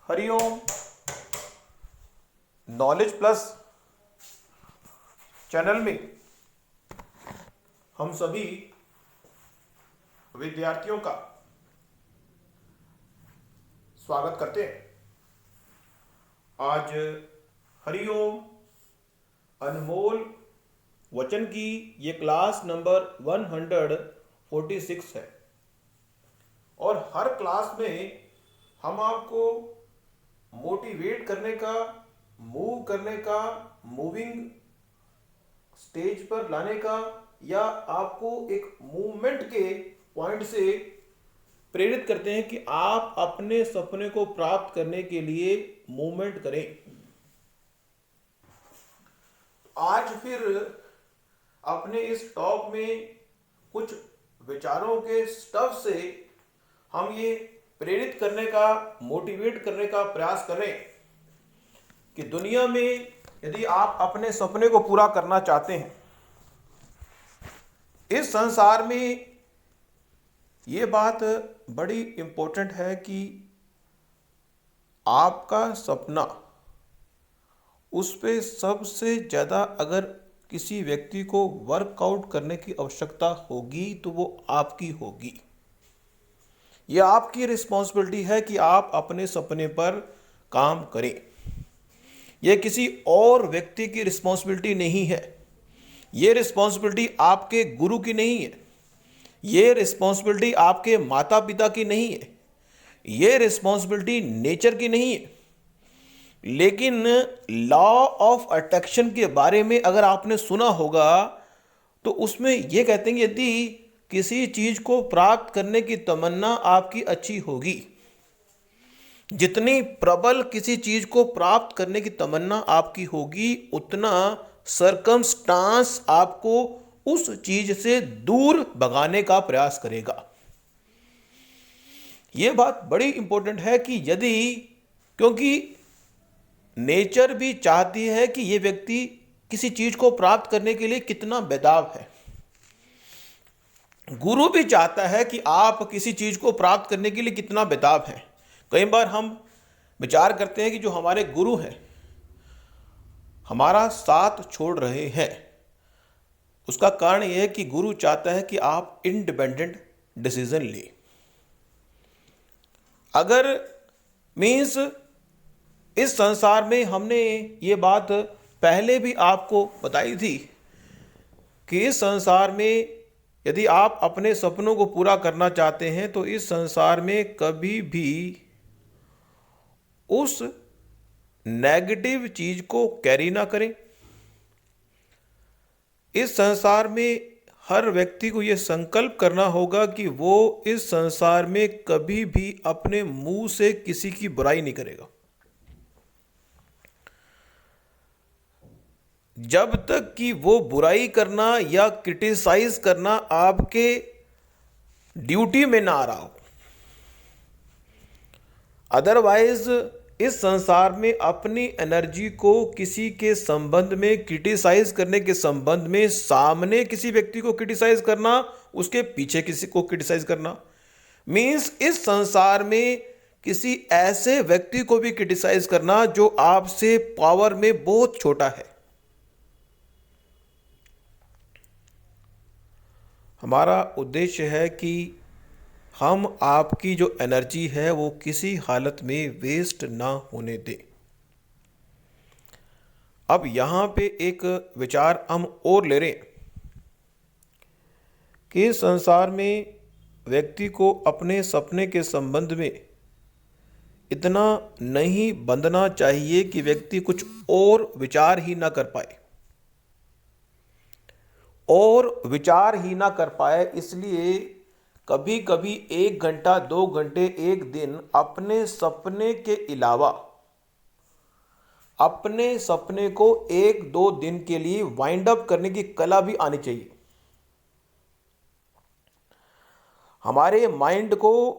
Hariom. Knowledge plus channel में हम सभी विद्यार्थियों का स्वागत करते हैं। आज हरिओम अनमोल वचन की ये क्लास नंबर 146 है और हर क्लास में हम आपको मोटिवेट करने का, मूव करने का, मूविंग स्टेज पर लाने का या आपको एक मूवमेंट के पॉइंट से प्रेरित करते हैं कि आप अपने सपने को प्राप्त करने के लिए मूवमेंट करें। आज फिर अपने इस टॉक में कुछ विचारों के स्टफ से हम ये प्रेरित करने का, मोटिवेट करने का प्रयास करें कि दुनिया में यदि आप अपने सपने को पूरा करना चाहते हैं, इस संसार में ये बात बड़ी इंपॉर्टेंट है कि आपका सपना, उस पे सबसे ज़्यादा अगर किसी व्यक्ति को वर्कआउट करने की आवश्यकता होगी तो वो आपकी होगी। यह आपकी रिस्पॉन्सिबिलिटी है कि आप अपने सपने पर काम करें। यह किसी और व्यक्ति की रिस्पॉन्सिबिलिटी नहीं है। यह रिस्पॉन्सिबिलिटी आपके गुरु की नहीं है। यह रिस्पॉन्सिबिलिटी आपके माता पिता की नहीं है। यह रिस्पॉन्सिबिलिटी नेचर की नहीं है। लेकिन लॉ ऑफ अट्रैक्शन के बारे में अगर आपने सुना होगा तो उसमें यह कहते हैं कि यदि किसी चीज को प्राप्त करने की तमन्ना आपकी अच्छी होगी, जितनी प्रबल किसी चीज को प्राप्त करने की तमन्ना आपकी होगी, उतना सर्कमस्टांस आपको उस चीज से दूर भगाने का प्रयास करेगा। यह बात बड़ी इंपॉर्टेंट है कि यदि, क्योंकि नेचर भी चाहती है कि यह व्यक्ति किसी चीज को प्राप्त करने के लिए कितना बेदाव है। गुरु भी चाहता है कि आप किसी चीज को प्राप्त करने के लिए कितना बेताब हैं। कई बार हम विचार करते हैं कि जो हमारे गुरु हैं हमारा साथ छोड़ रहे हैं, उसका कारण यह है कि गुरु चाहता है कि आप इंडिपेंडेंट डिसीजन लें। अगर मीन्स इस संसार में हमने ये बात पहले भी आपको बताई थी कि इस संसार में यदि आप अपने सपनों को पूरा करना चाहते हैं तो इस संसार में कभी भी उस नेगेटिव चीज को कैरी ना करें। इस संसार में हर व्यक्ति को यह संकल्प करना होगा कि वो इस संसार में कभी भी अपने मुंह से किसी की बुराई नहीं करेगा। जब तक कि वो बुराई करना या क्रिटिसाइज करना आपके ड्यूटी में ना आ रहा हो। अदरवाइज इस संसार में अपनी एनर्जी को किसी के संबंध में, क्रिटिसाइज करने के संबंध में, सामने किसी व्यक्ति को क्रिटिसाइज करना, उसके पीछे किसी को क्रिटिसाइज करना, मीन्स इस संसार में किसी ऐसे व्यक्ति को भी क्रिटिसाइज करना जो आपसे पावर में बहुत छोटा है। हमारा उद्देश्य है कि हम आपकी जो एनर्जी है वो किसी हालत में वेस्ट ना होने दें। अब यहाँ पे एक विचार हम और ले रहे हैं कि संसार में व्यक्ति को अपने सपने के संबंध में इतना नहीं बंधना चाहिए कि व्यक्ति कुछ और विचार ही ना कर पाए और विचार ही ना कर पाए। इसलिए कभी कभी 1 घंटा, 2 घंटे, 1 दिन अपने सपने के अलावा अपने सपने को 1-2 दिन के लिए वाइंड अप करने की कला भी आनी चाहिए। हमारे माइंड को,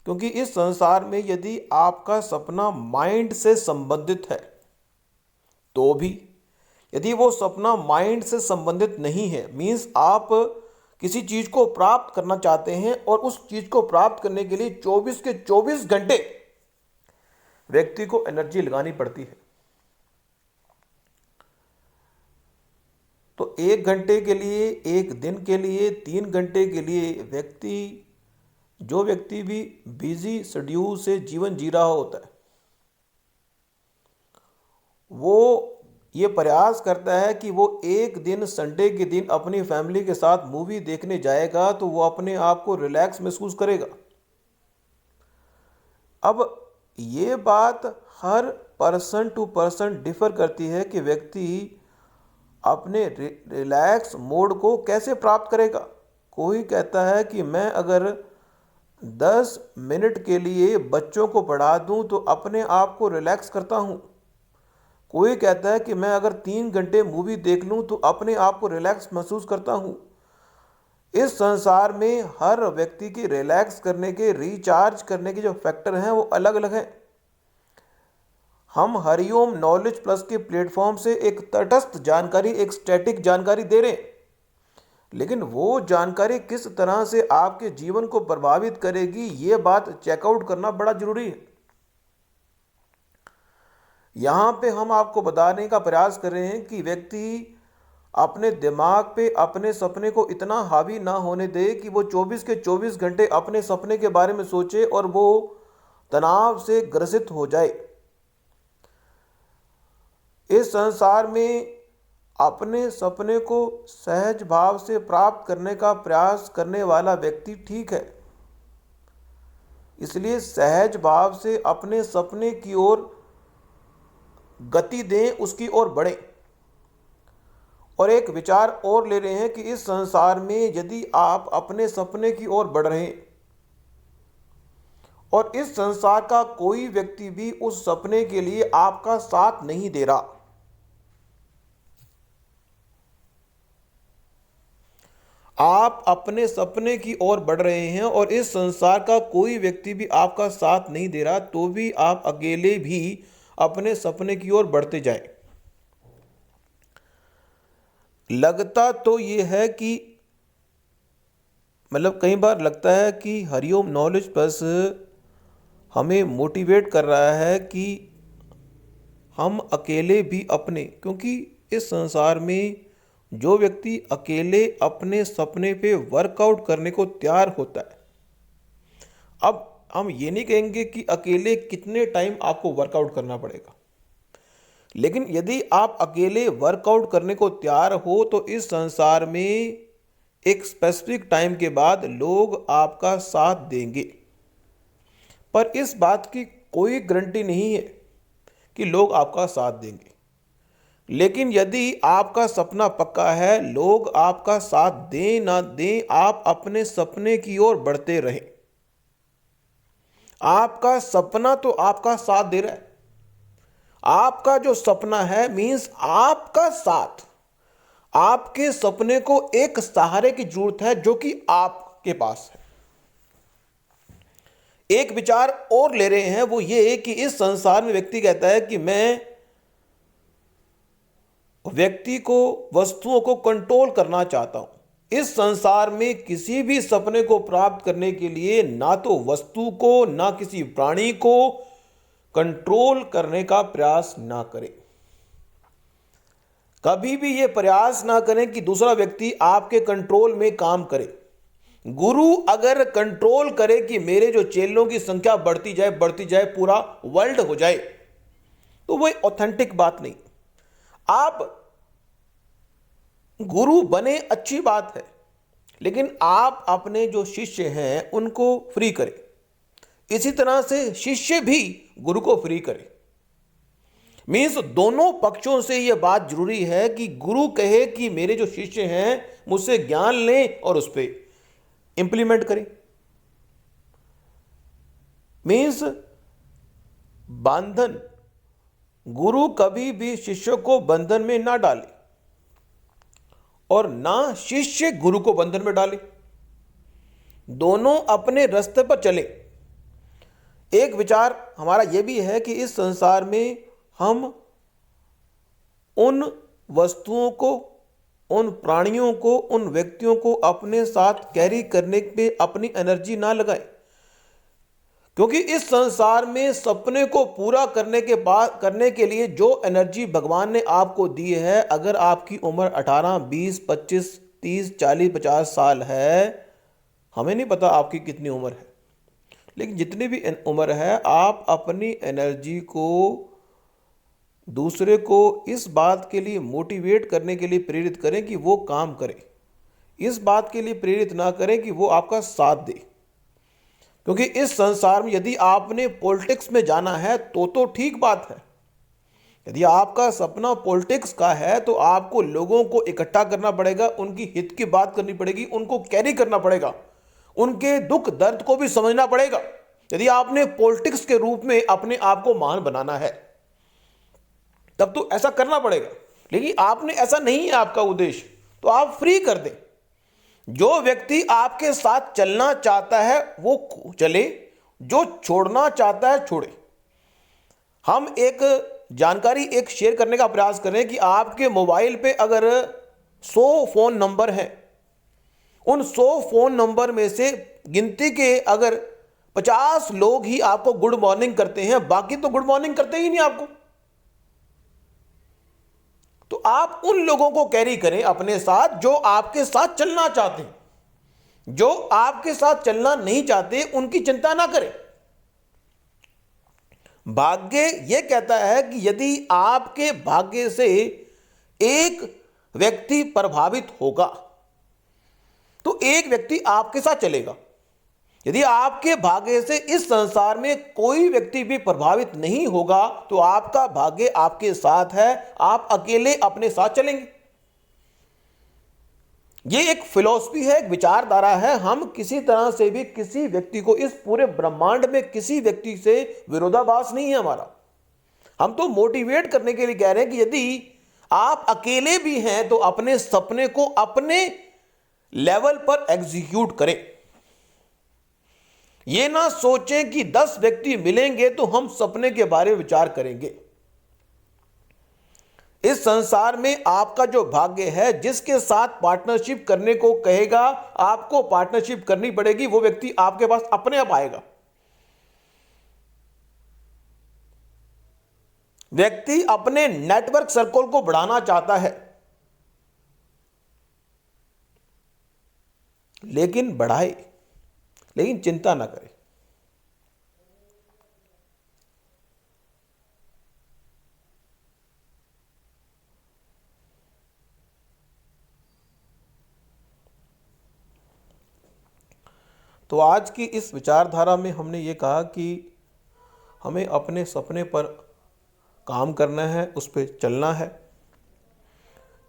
क्योंकि इस संसार में यदि आपका सपना माइंड से संबंधित है तो भी, यदि वो सपना माइंड से संबंधित नहीं है, मीन्स आप किसी चीज को प्राप्त करना चाहते हैं और उस चीज को प्राप्त करने के लिए 24 के 24 घंटे व्यक्ति को एनर्जी लगानी पड़ती है। तो 1 घंटे के लिए, 1 दिन के लिए, 3 घंटे के लिए जो व्यक्ति भी बिजी शेड्यूल से जीवन जी रहा होता है, वो ये प्रयास करता है कि वो एक दिन संडे के दिन अपनी फैमिली के साथ मूवी देखने जाएगा तो वो अपने आप को रिलैक्स महसूस करेगा। अब ये बात हर पर्सन टू पर्सन डिफर करती है कि व्यक्ति अपने रिलैक्स मोड को कैसे प्राप्त करेगा। कोई कहता है कि मैं अगर 10 मिनट के लिए बच्चों को पढ़ा दूं तो अपने आप को रिलैक्स करता हूं। कोई कहता है कि मैं अगर 3 घंटे मूवी देख लूं तो अपने आप को रिलैक्स महसूस करता हूं। इस संसार में हर व्यक्ति की रिलैक्स करने के, रिचार्ज करने के जो फैक्टर हैं वो अलग अलग हैं। हम हरिओम नॉलेज प्लस के प्लेटफॉर्म से एक तटस्थ जानकारी, एक स्टैटिक जानकारी दे रहे हैं, लेकिन वो जानकारी किस तरह से आपके जीवन को प्रभावित करेगी ये बात चेकआउट करना बड़ा जरूरी है। यहां पे हम आपको बताने का प्रयास कर रहे हैं कि व्यक्ति अपने दिमाग पे अपने सपने को इतना हावी ना होने दे कि वो 24 के 24 घंटे अपने सपने के बारे में सोचे और वो तनाव से ग्रसित हो जाए। इस संसार में अपने सपने को सहज भाव से प्राप्त करने का प्रयास करने वाला व्यक्ति ठीक है, इसलिए सहज भाव से अपने सपने की ओर गति दें, उसकी ओर बढ़ें। और एक विचार और ले रहे हैं कि इस संसार में यदि आप अपने सपने की ओर बढ़ रहे हैं और इस संसार का कोई व्यक्ति भी उस सपने के लिए आपका साथ नहीं दे रहा, आप अपने सपने की ओर बढ़ रहे हैं और इस संसार का कोई व्यक्ति भी आपका साथ नहीं दे रहा, तो भी आप अकेले भी अपने सपने की ओर बढ़ते जाएं। लगता तो ये है कि कई बार लगता है कि हरिओम नॉलेज प्लस हमें मोटिवेट कर रहा है कि हम अकेले भी क्योंकि इस संसार में जो व्यक्ति अकेले अपने सपने पे वर्कआउट करने को तैयार होता है, अब हम ये नहीं कहेंगे कि अकेले कितने टाइम आपको वर्कआउट करना पड़ेगा, लेकिन यदि आप अकेले वर्कआउट करने को तैयार हो तो इस संसार में एक स्पेसिफिक टाइम के बाद लोग आपका साथ देंगे। पर इस बात की कोई गारंटी नहीं है कि लोग आपका साथ देंगे, लेकिन यदि आपका सपना पक्का है, लोग आपका साथ दें ना दें, आप अपने सपने की ओर बढ़ते रहें। आपका सपना तो आपका साथ दे रहा है। आपका जो सपना है मीन्स आपका साथ, आपके सपने को एक सहारे की जरूरत है जो कि आपके पास है। एक विचार और ले रहे हैं, वो ये कि इस संसार में व्यक्ति कहता है कि मैं व्यक्ति को, वस्तुओं को कंट्रोल करना चाहता हूं। इस संसार में किसी भी सपने को प्राप्त करने के लिए ना तो वस्तु को ना किसी प्राणी को कंट्रोल करने का प्रयास ना करें। कभी भी यह प्रयास ना करें कि दूसरा व्यक्ति आपके कंट्रोल में काम करे। गुरु अगर कंट्रोल करे कि मेरे जो चेलों की संख्या बढ़ती जाए, पूरा वर्ल्ड हो जाए, तो वह ऑथेंटिक बात नहीं। आप गुरु बने, अच्छी बात है, लेकिन आप अपने जो शिष्य हैं उनको फ्री करें। इसी तरह से शिष्य भी गुरु को फ्री करे। मीन्स दोनों पक्षों से यह बात जरूरी है कि गुरु कहे कि मेरे जो शिष्य हैं मुझसे ज्ञान लें और उस पर इंप्लीमेंट करें। मीन्स बंधन, गुरु कभी भी शिष्य को बंधन में ना डाले और ना शिष्य गुरु को बंधन में डाले, दोनों अपने रास्ते पर चले। एक विचार हमारा यह भी है कि इस संसार में हम उन वस्तुओं को, उन प्राणियों को, उन व्यक्तियों को अपने साथ कैरी करने पे अपनी एनर्जी ना लगाएं। क्योंकि इस संसार में सपने को पूरा करने के लिए जो एनर्जी भगवान ने आपको दी है, अगर आपकी उम्र 18, 20, 25, 30, 40, 50 साल है, हमें नहीं पता आपकी कितनी उम्र है, लेकिन जितनी भी उम्र है, आप अपनी एनर्जी को दूसरे को इस बात के लिए मोटिवेट करने के लिए प्रेरित करें कि वो काम करे। इस बात के लिए प्रेरित ना करें कि वो आपका साथ दे। क्योंकि इस संसार में यदि आपने पॉलिटिक्स में जाना है तो ठीक बात है। यदि आपका सपना पॉलिटिक्स का है तो आपको लोगों को इकट्ठा करना पड़ेगा, उनकी हित की बात करनी पड़ेगी, उनको कैरी करना पड़ेगा, उनके दुख दर्द को भी समझना पड़ेगा। यदि आपने पॉलिटिक्स के रूप में अपने आप को महान बनाना है तब तो ऐसा करना पड़ेगा। लेकिन आपने ऐसा नहीं है आपका उद्देश्य, तो आप फ्री कर दें। जो व्यक्ति आपके साथ चलना चाहता है वो चले, जो छोड़ना चाहता है छोड़े। हम एक जानकारी शेयर करने का प्रयास करें कि आपके मोबाइल पे अगर 100 फोन नंबर हैं, उन 100 फोन नंबर में से गिनती के अगर 50 लोग ही आपको गुड मॉर्निंग करते हैं, बाकी तो गुड मॉर्निंग करते ही नहीं आपको। तो आप उन लोगों को कैरी करें अपने साथ जो आपके साथ चलना चाहते हैं। जो आपके साथ चलना नहीं चाहते उनकी चिंता ना करें। भाग्य यह कहता है कि यदि आपके भाग्य से एक व्यक्ति प्रभावित होगा तो एक व्यक्ति आपके साथ चलेगा। यदि आपके भाग्य से इस संसार में कोई व्यक्ति भी प्रभावित नहीं होगा तो आपका भाग्य आपके साथ है, आप अकेले अपने साथ चलेंगे। ये एक फिलॉसफी है, एक विचारधारा है। हम किसी तरह से भी किसी व्यक्ति को, इस पूरे ब्रह्मांड में किसी व्यक्ति से विरोधाभास नहीं है हमारा। हम तो मोटिवेट करने के लिए कह रहे हैं कि यदि आप अकेले भी हैं तो अपने सपने को अपने लेवल पर एग्जीक्यूट करें। यह ना सोचें कि 10 व्यक्ति मिलेंगे तो हम सपने के बारे में विचार करेंगे। इस संसार में आपका जो भाग्य है, जिसके साथ पार्टनरशिप करने को कहेगा, आपको पार्टनरशिप करनी पड़ेगी। वो व्यक्ति आपके पास अपने आप आएगा। व्यक्ति अपने नेटवर्क सर्कल को बढ़ाना चाहता है, लेकिन बढ़ाए, लेकिन चिंता ना करे। तो आज की इस विचारधारा में हमने ये कहा कि हमें अपने सपने पर काम करना है, उस पर चलना है।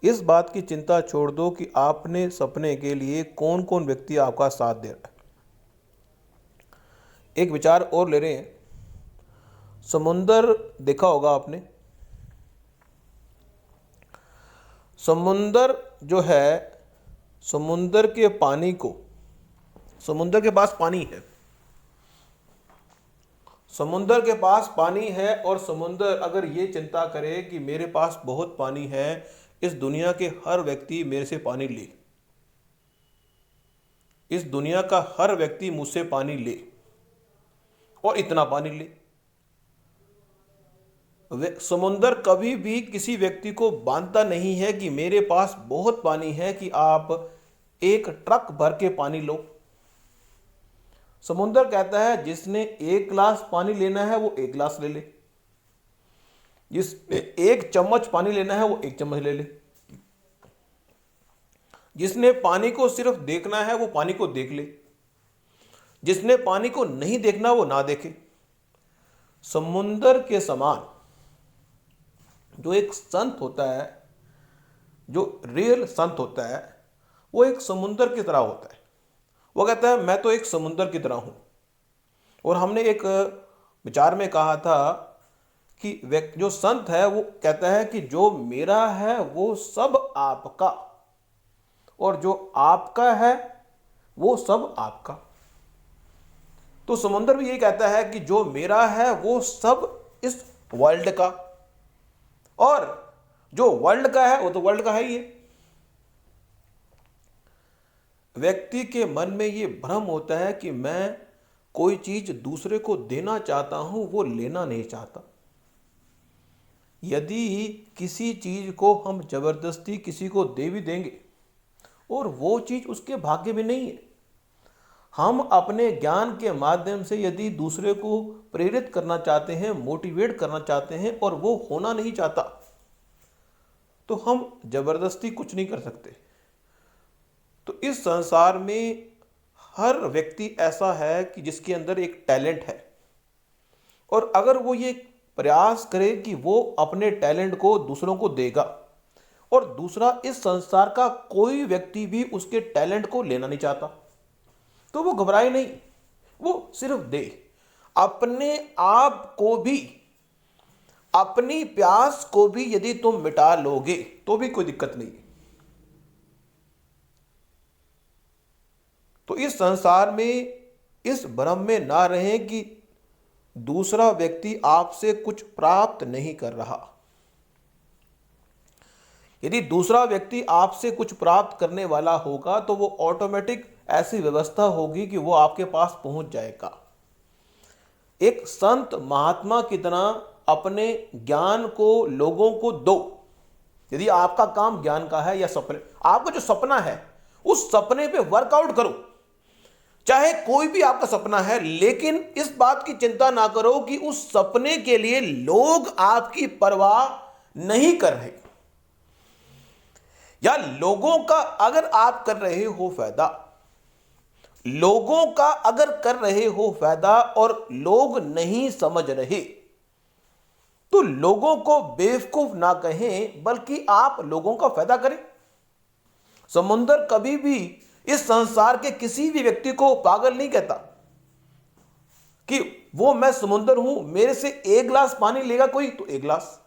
इस बात की चिंता छोड़ दो कि आपने सपने के लिए कौन कौन व्यक्ति आपका साथ दे रहा है। एक विचार और ले रहे हैं। समुंदर देखा होगा आपने। समुंदर जो है, समुंदर के पानी को, समुंदर के पास पानी है, समुंदर के पास पानी है, और समुंदर अगर ये चिंता करे कि मेरे पास बहुत पानी है, इस दुनिया के हर व्यक्ति मेरे से पानी ले, इस दुनिया का हर व्यक्ति मुझसे पानी ले और इतना पानी ले। समुंदर कभी भी किसी व्यक्ति को बांधता नहीं है कि मेरे पास बहुत पानी है कि आप एक ट्रक भर के पानी लो। समुंदर कहता है जिसने 1 गिलास पानी लेना है वो 1 गिलास ले ले, जिसने 1 चम्मच पानी लेना है वो 1 चम्मच ले ले, जिसने पानी को सिर्फ देखना है वो पानी को देख ले, जिसने पानी को नहीं देखना वो ना देखे। समुंदर के समान जो एक संत होता है, जो रियल संत होता है, वो एक समुंदर की तरह होता है। वो कहता है मैं तो एक समुंदर की तरह हूं। और हमने एक विचार में कहा था कि जो संत है वो कहता है कि जो मेरा है वो सब आपका, और जो आपका है वो सब आपका। तो समुंदर भी यही कहता है कि जो मेरा है वो सब इस वर्ल्ड का, और जो वर्ल्ड का है वो तो वर्ल्ड का है ही है। व्यक्ति के मन में ये भ्रम होता है कि मैं कोई चीज दूसरे को देना चाहता हूं, वो लेना नहीं चाहता। यदि किसी चीज को हम जबरदस्ती किसी को दे भी देंगे और वो चीज उसके भाग्य में नहीं है, हम अपने ज्ञान के माध्यम से यदि दूसरे को प्रेरित करना चाहते हैं, मोटिवेट करना चाहते हैं और वो होना नहीं चाहता, तो हम जबरदस्ती कुछ नहीं कर सकते। तो इस संसार में हर व्यक्ति ऐसा है कि जिसके अंदर एक टैलेंट है, और अगर वो ये प्रयास करे कि वो अपने टैलेंट को दूसरों को देगा, और दूसरा इस संसार का कोई व्यक्ति भी उसके टैलेंट को लेना नहीं चाहता, तो वो घबराए नहीं, वो सिर्फ दे। अपने आप को भी, अपनी प्यास को भी यदि तुम मिटा लोगे तो भी कोई दिक्कत नहीं। तो इस संसार में इस भ्रम में ना रहें कि दूसरा व्यक्ति आपसे कुछ प्राप्त नहीं कर रहा। यदि दूसरा व्यक्ति आपसे कुछ प्राप्त करने वाला होगा तो वो ऑटोमेटिक ऐसी व्यवस्था होगी कि वो आपके पास पहुंच जाएगा। एक संत महात्मा की तरह अपने ज्ञान को लोगों को दो। यदि आपका काम ज्ञान का है या सपने, आपका जो सपना है उस सपने पे वर्कआउट करो, चाहे कोई भी आपका सपना है, लेकिन इस बात की चिंता ना करो कि उस सपने के लिए लोग आपकी परवाह नहीं कर रहे, या लोगों का अगर आप कर रहे हो फायदा, लोगों का अगर कर रहे हो फायदा और लोग नहीं समझ रहे, तो लोगों को बेवकूफ ना कहें बल्कि आप लोगों का फायदा करें। समुंदर कभी भी इस संसार के किसी भी व्यक्ति को पागल नहीं कहता कि वो मैं समुंदर हूं, मेरे से एक गिलास पानी लेगा कोई तो एक गिलास।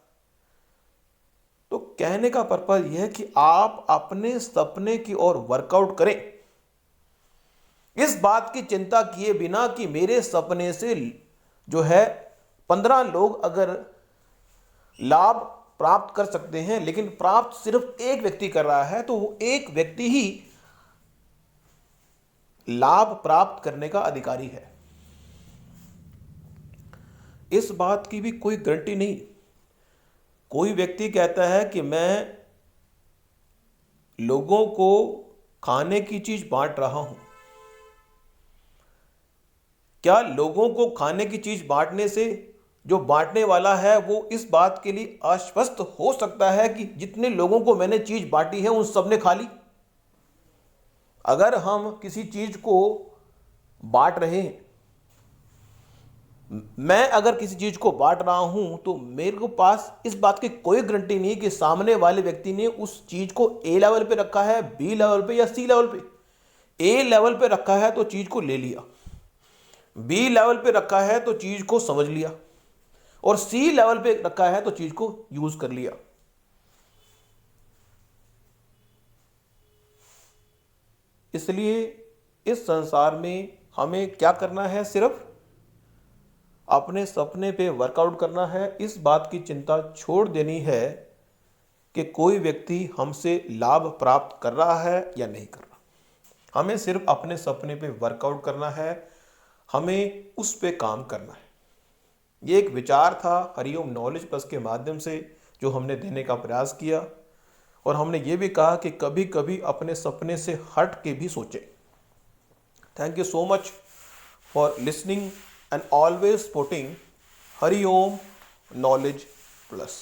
तो कहने का पर्पज यह है कि आप अपने सपने की ओर वर्कआउट करें, इस बात की चिंता किए बिना कि मेरे सपने से जो है 15 लोग अगर लाभ प्राप्त कर सकते हैं, लेकिन प्राप्त सिर्फ एक व्यक्ति कर रहा है, तो वो एक व्यक्ति ही लाभ प्राप्त करने का अधिकारी है। इस बात की भी कोई गारंटी नहीं। कोई व्यक्ति कहता है कि मैं लोगों को खाने की चीज बांट रहा हूं। क्या लोगों को खाने की चीज बांटने से जो बांटने वाला है वो इस बात के लिए आश्वस्त हो सकता है कि जितने लोगों को मैंने चीज बांटी है उन सब ने खा ली? अगर हम किसी चीज को बांट रहे हैं, मैं अगर किसी चीज को बांट रहा हूं, तो मेरे को पास इस बात की कोई गारंटी नहीं कि सामने वाले व्यक्ति ने उस चीज को ए लेवल पे रखा है, बी लेवल पे या सी लेवल पे। ए लेवल पे रखा है तो चीज को ले लिया, बी लेवल पे रखा है तो चीज को समझ लिया, और सी लेवल पे रखा है तो चीज को यूज कर लिया। इसलिए इस संसार में हमें क्या करना है, सिर्फ अपने सपने पे वर्कआउट करना है। इस बात की चिंता छोड़ देनी है कि कोई व्यक्ति हमसे लाभ प्राप्त कर रहा है या नहीं कर रहा। हमें सिर्फ अपने सपने पे वर्कआउट करना है, हमें उस पे काम करना है। ये एक विचार था हरिओम नॉलेज प्लस के माध्यम से जो हमने देने का प्रयास किया, और हमने ये भी कहा कि कभी कभी अपने सपने से हट के भी सोचें। Thank you so much for listening and always supporting Hariom knowledge plus.